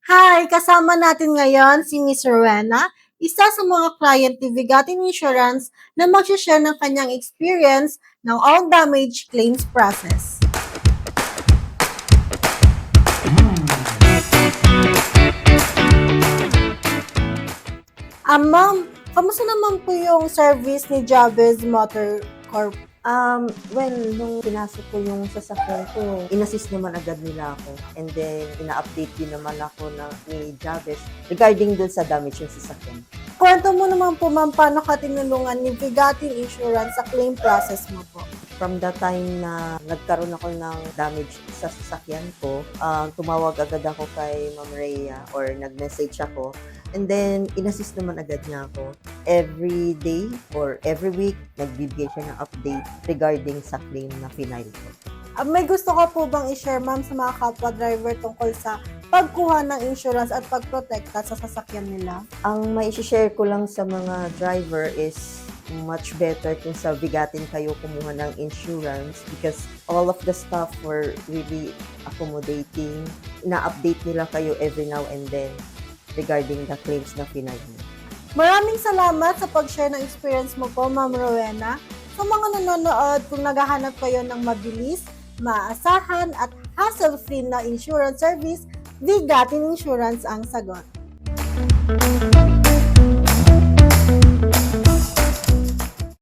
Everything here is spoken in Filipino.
Hi! Kasama natin ngayon si Miss Rowena, isa sa mga client ni Vigatin Insurance na mag-share ng kanyang experience ng all damage claims process. Ma'am, kamusta naman po yung service ni Jabez Motor Corp? Nung pinasok ko yung sasakyan ko, in-assist naman agad nila ako. And then, ina-update din naman ako ni Javes regarding dun sa damage yung sasakyan. Kwento mo naman po, ma'am, paano ka tinulungan ni Vigatin Insurance sa claim process mo po? From the time na nagkaroon ako ng damage sa sasakyan ko, tumawag agad ako kay Ma'am Rhea or nag-message ako. And then, in-assist naman agad niya ako. Every day or every week, nagbibigay siya ng update regarding sa claim na final ko. May gusto ka po bang i-share, ma'am, sa mga kapwa driver tungkol sa pagkuha ng insurance at pagprotekta sa sasakyan nila? Ang mai-share ko lang sa mga driver is much better kung sa Vigatin kayo kumuha ng insurance because all of the staff were really accommodating. Ina-update nila kayo every now and then regarding the claims na final mo. Maraming salamat sa pag-share ng experience mo po, Ma'am Rowena. Sa mga nanonood, kung naghahanap kayo ng mabilis, maaasahan at hassle-free na insurance service, Vigatin Insurance ang sagot.